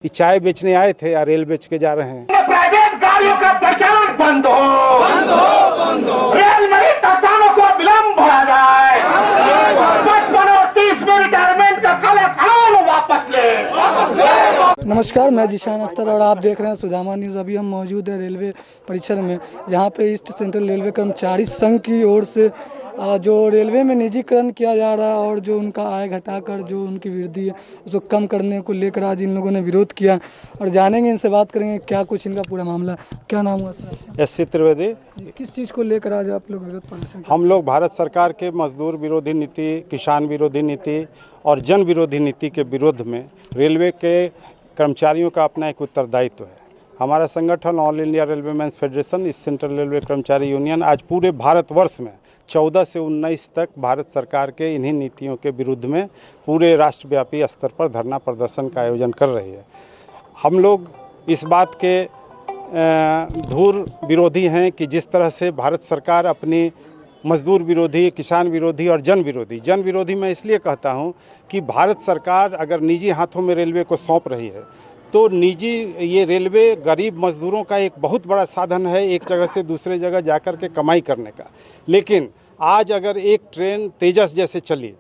कि चाय बेचने आए थे या रेल बेच के जा रहे हैं। प्राइवेट गाड़ियों का परिचालन बंद हो। रेल में किसानों को विलम्ब भरा जाए। 55 और 30 में रिटायरमेंट का काला कानून वापस ले। नमस्कार, मैं जिशान अख्तर और आप देख रहे हैं सुदामा न्यूज़। अभी हम मौजूद हैं रेलवे परिसर में, जहां पे ईस्ट सेंट्रल रेलवे कर्मचारी संघ की ओर से जो रेलवे में निजीकरण किया जा रहा है और जो उनका आय घटाकर जो उनकी वृद्धि है उसको कम करने को लेकर आज इन लोगों ने विरोध किया और जानेंगे, इनसे बात करेंगे क्या कुछ इनका पूरा मामला। क्या नाम हुआ सर? एस.सी. त्रिवेदी। किस चीज़ को लेकर आज आप लोग विरोध प्रदर्शन? हम लोग भारत सरकार के मजदूर विरोधी नीति, किसान विरोधी नीति और जन विरोधी नीति के विरोध में रेलवे के कर्मचारियों का अपना एक उत्तरदायित्व है। हमारा संगठन all India railway men's federation, east central railway कर्मचारी यूनियन आज पूरे भारतवर्ष में 14 से 19 तक भारत सरकार के इन्हीं नीतियों के विरुद्ध में पूरे राष्ट्रव्यापी स्तर पर धरना प्रदर्शन का आयोजन कर रही है। हम लोग इस बात के धूर विरोधी हैं कि जिस तरह से भारत सरकार अपनी मजदूर विरोधी, किसान विरोधी और जन विरोधी मैं इसलिए कहता हूं कि भारत सरकार अगर निजी हाथों में रेलवे को सौंप रही है तो ये रेलवे गरीब मजदूरों का एक बहुत बड़ा साधन है, एक जगह से दूसरे जगह जाकर के कमाई करने का। लेकिन आज अगर एक ट्रेन तेजस जैसे चली,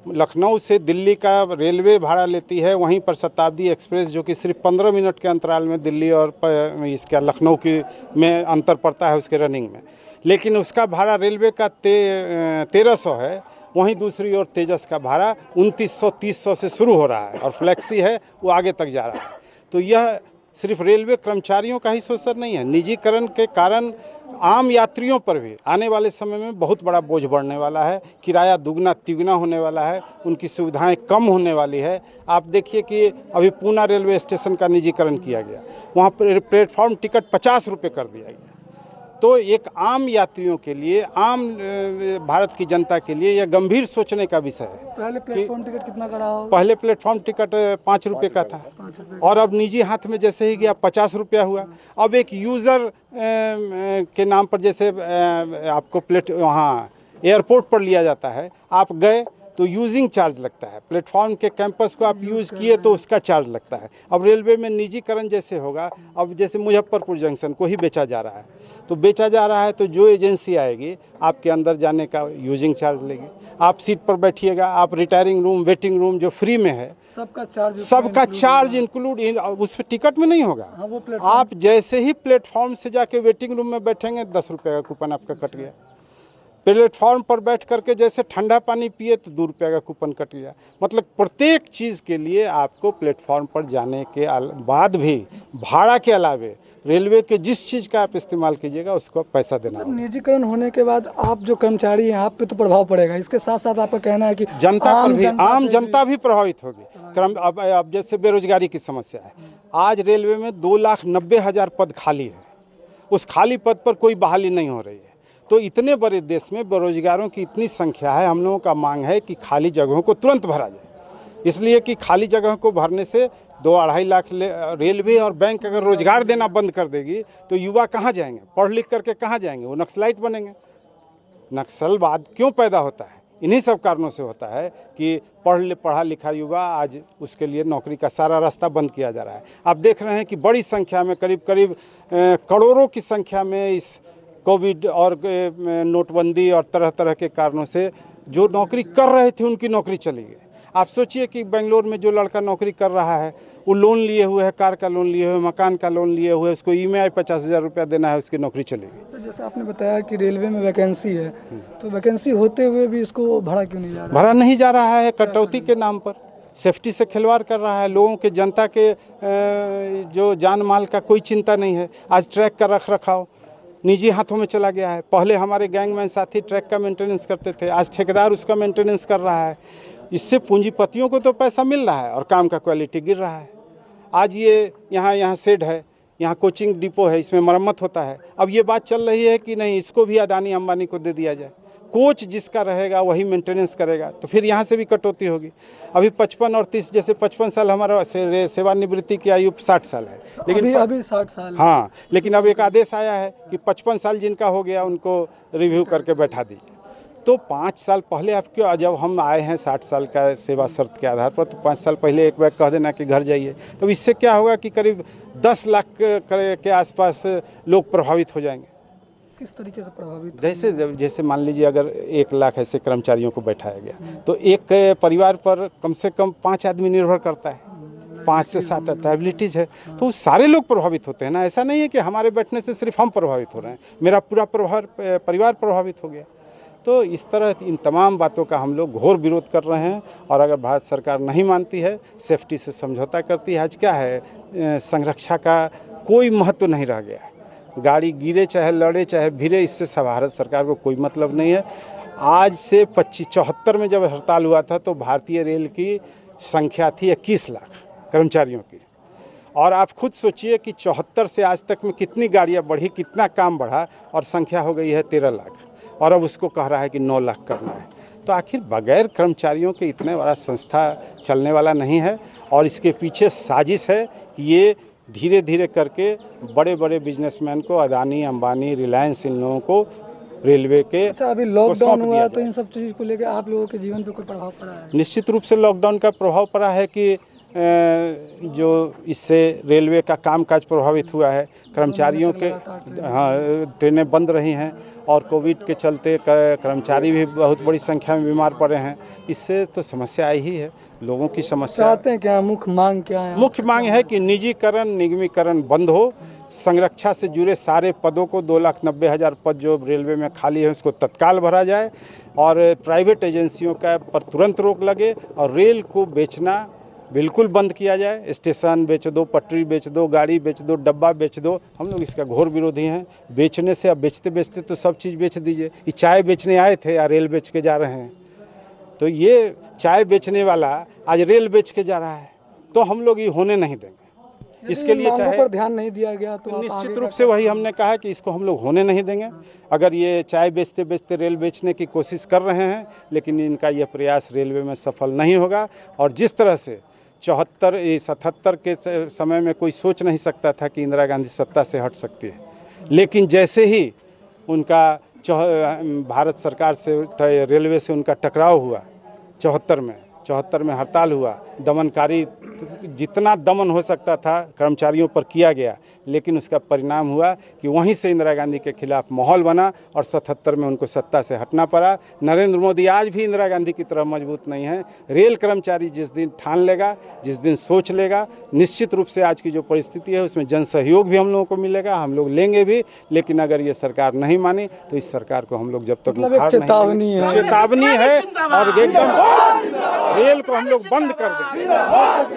लखनऊ से दिल्ली का रेलवे भाड़ा लेती है, वहीं पर शताब्दी एक्सप्रेस जो कि सिर्फ 15 मिनट के अंतराल में दिल्ली और इसका लखनऊ की में अंतर पड़ता है उसके रनिंग में, लेकिन उसका भाड़ा रेलवे का 1300 है। वहीं दूसरी ओर तेजस का भाड़ा 2900-3000 से शुरू हो रहा है और फ्लैक्सी है वो आगे तक जा रहा है। तो यह सिर्फ रेलवे कर्मचारियों का ही शोषण नहीं है, निजीकरण के कारण आम यात्रियों पर भी आने वाले समय में बहुत बड़ा बोझ बढ़ने वाला है। किराया दुगना तिगुना होने वाला है, उनकी सुविधाएं कम होने वाली है। आप देखिए कि अभी पूना रेलवे स्टेशन का निजीकरण किया गया, वहाँ पर प्लेटफॉर्म टिकट 50 रुपये कर दिया गया। तो एक आम यात्रियों के लिए, आम भारत की जनता के लिए यह गंभीर सोचने का विषय है। पहले प्लेटफॉर्म टिकट कितना का रहा? पहले प्लेटफॉर्म टिकट 5 रुपये का था और अब निजी हाथ में जैसे ही गया 50 रुपया हुआ। अब एक यूज़र के नाम पर जैसे आपको वहाँ एयरपोर्ट पर लिया जाता है, आप गए तो यूजिंग चार्ज लगता है, प्लेटफॉर्म के कैंपस को आप यूज़ किए तो उसका चार्ज लगता है। अब रेलवे में निजीकरण जैसे होगा, अब जैसे मुजफ्फरपुर जंक्शन को ही बेचा जा रहा है, तो बेचा जा रहा है तो जो एजेंसी आएगी आपके अंदर जाने का यूजिंग चार्ज लेगी। आप सीट पर बैठिएगा, आप रिटायरिंग रूम, वेटिंग रूम जो फ्री में है सबका चार्ज इंक्लूड उस टिकट में नहीं होगा। आप जैसे ही प्लेटफॉर्म से जाके वेटिंग रूम में बैठेंगे 10 रुपये का कूपन आपका कट गया। प्लेटफॉर्म पर बैठ करके जैसे ठंडा पानी पिए तो 2 रुपये का कूपन कट गया। मतलब प्रत्येक चीज़ के लिए आपको प्लेटफॉर्म पर जाने के बाद भी भाड़ा के अलावे रेलवे के जिस चीज़ का आप इस्तेमाल कीजिएगा उसको पैसा देना होगा। निजीकरण होने के बाद आप जो कर्मचारी हैं आप पे तो प्रभाव पड़ेगा, इसके साथ साथ आपका कहना है कि जनता पर भी, आम जनता भी प्रभावित होगी। अब जैसे बेरोजगारी की समस्या है, आज रेलवे में 2,90,000 पद खाली है, उस खाली पद पर कोई बहाली नहीं हो रही है। तो इतने बड़े देश में बेरोजगारों की इतनी संख्या है, हम लोगों का मांग है कि खाली जगहों को तुरंत भरा जाए। इसलिए कि खाली जगह को भरने से 2-2.5 लाख रेलवे और बैंक अगर रोजगार देना बंद कर देगी तो युवा कहाँ जाएंगे? पढ़ लिख करके कहाँ जाएंगे? वो नक्सलाइट बनेंगे। नक्सलवाद क्यों पैदा होता है? इन्हीं सब कारणों से होता है कि पढ़ा लिखा युवा आज उसके लिए नौकरी का सारा रास्ता बंद किया जा रहा है। आप देख रहे हैं कि बड़ी संख्या में, करीब करोड़ों की संख्या में इस कोविड और नोटबंदी और तरह तरह के कारणों से जो नौकरी कर रहे थे उनकी नौकरी चली गई। आप सोचिए कि बेंगलोर में जो लड़का नौकरी कर रहा है वो लोन लिए हुए है, कार का लोन लिए हुए, मकान का लोन लिए हुए, उसको EMI 50,000 रुपया देना है, उसकी नौकरी चली गई। तो जैसे आपने बताया कि रेलवे में वैकेंसी है, तो वैकेंसी होते हुए भी इसको भरा क्यों नहीं जा रहा? भरा नहीं जा रहा है, कटौती के नाम पर सेफ्टी से खिलवाड़ कर रहा है। लोगों के, जनता के जो जान माल का कोई चिंता नहीं है। आज ट्रैक का रख रखाव निजी हाथों में चला गया है। पहले हमारे गैंगमैन साथी ट्रैक का मेंटेनेंस करते थे, आज ठेकेदार उसका मेंटेनेंस कर रहा है। इससे पूंजीपतियों को तो पैसा मिल रहा है और काम का क्वालिटी गिर रहा है। आज ये यहाँ शेड है, यहाँ कोचिंग डिपो है, इसमें मरम्मत होता है। अब ये बात चल रही है कि नहीं, इसको भी अदानी अंबानी को दे दिया जाए। कोच जिसका रहेगा वही मेंटेनेंस करेगा, तो फिर यहाँ से भी कटौती होगी। अभी 55 और 30, जैसे 55 साल हमारा सेवानिवृत्ति की आयु 60 साल है, लेकिन अभी 60 साल। हाँ, लेकिन अब एक आदेश आया है कि 55 साल जिनका हो गया उनको रिव्यू करके बैठा दीजिए। तो 5 साल पहले आप क्यों, जब हम आए हैं 60 साल का सेवा शर्त के आधार पर, तो 5 साल पहले एक बार कह देना कि घर जाइए, तो इससे क्या होगा कि करीब 10 लाख के आसपास लोग प्रभावित हो जाएंगे। किस तरीके से प्रभावित? जैसे मान लीजिए अगर 1 लाख ऐसे कर्मचारियों को बैठाया गया तो एक परिवार पर कम से कम 5 आदमी निर्भर करता है, 5 से 7 एबिलिटीज़ है, तो सारे लोग प्रभावित होते हैं ना। ऐसा नहीं है कि हमारे बैठने से सिर्फ हम प्रभावित हो रहे हैं, मेरा पूरा परिवार प्रभावित हो गया। तो इस तरह इन तमाम बातों का हम लोग घोर विरोध कर रहे हैं। और अगर भारत सरकार नहीं मानती है, सेफ्टी से समझौता करती है, आज क्या है, संरक्षा का कोई महत्व नहीं रह गया है। गाड़ी गिरे चाहे लड़े चाहे भिड़े, इससे भारत सरकार को कोई मतलब नहीं है। आज से 74 में जब हड़ताल हुआ था तो भारतीय रेल की संख्या थी 21 लाख कर्मचारियों की, और आप खुद सोचिए कि 74 से आज तक में कितनी गाड़ियां बढ़ी, कितना काम बढ़ा, और संख्या हो गई है 13 लाख, और अब उसको कह रहा है कि 9 लाख करना है। तो आखिर बगैर कर्मचारियों के इतने बड़ा संस्था चलने वाला नहीं है, और इसके पीछे साजिश है कि ये धीरे धीरे करके बड़े बड़े बिजनेसमैन को, अदानी, अंबानी, रिलायंस, इन लोगों को रेलवे के। अच्छा, अभी लॉकडाउन हुआ तो इन सब चीज़ को लेकर आप लोगों के जीवन पे कोई प्रभाव पड़ा है? निश्चित रूप से लॉकडाउन का प्रभाव पड़ा है कि जो इससे रेलवे का कामकाज प्रभावित हुआ है। कर्मचारियों के, हाँ, ट्रेनें बंद रही हैं, और कोविड के चलते कर्मचारी भी बहुत बड़ी संख्या में बीमार पड़े हैं। इससे तो समस्या आई ही है, लोगों की समस्या। चाहते हैं क्या, मुख्य मांग क्या है? मुख्य मांग है कि निजीकरण, निगमीकरण बंद हो, संरक्षा से जुड़े सारे पदों को 2,90,000 पद जो रेलवे में खाली है उसको तत्काल भरा जाए, और प्राइवेट एजेंसियों का पर तुरंत रोक लगे, और रेल को बेचना बिल्कुल बंद किया जाए। स्टेशन बेच दो, पटरी बेच दो, गाड़ी बेच दो, डब्बा बेच दो, हम लोग इसका घोर विरोधी हैं। बेचने से, अब बेचते बेचते तो सब चीज़ बेच दीजिए। ये चाय बेचने आए थे या रेल बेच के जा रहे हैं, तो ये चाय बेचने वाला आज रेल बेच के जा रहा है, तो हम लोग ये होने नहीं देंगे। इसके लिए चाहे पर ध्यान नहीं दिया गया तो निश्चित रूप से वही हमने कहा कि इसको हम लोग होने नहीं देंगे। अगर ये चाय बेचते बेचते रेल बेचने की कोशिश कर रहे हैं, लेकिन इनका यह प्रयास रेलवे में सफल नहीं होगा। और जिस तरह से 77 के समय में कोई सोच नहीं सकता था कि इंदिरा गांधी सत्ता से हट सकती है, लेकिन जैसे ही उनका भारत सरकार से, रेलवे से उनका टकराव हुआ 74 में हड़ताल हुआ, दमनकारी, जितना दमन हो सकता था कर्मचारियों पर किया गया, लेकिन उसका परिणाम हुआ कि वहीं से इंदिरा गांधी के खिलाफ माहौल बना, और 77 में उनको सत्ता से हटना पड़ा। नरेंद्र मोदी आज भी इंदिरा गांधी की तरह मजबूत नहीं है। रेल कर्मचारी जिस दिन ठान लेगा, जिस दिन सोच लेगा, निश्चित रूप से आज की जो परिस्थिति है उसमें जन सहयोग भी हम लोगों को मिलेगा, हम लोग लेंगे भी। लेकिन अगर ये सरकार नहीं मानी तो इस सरकार को हम लोग जब तक चेतावनी है और एकदम रेल को हम लोग बंद कर देंगे।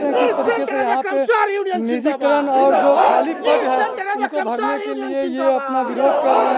किस तरीके से यहाँ पे निजीकरण और जो खाली पद है उनको भरने के लिए ये अपना विरोध कर रहे हैं।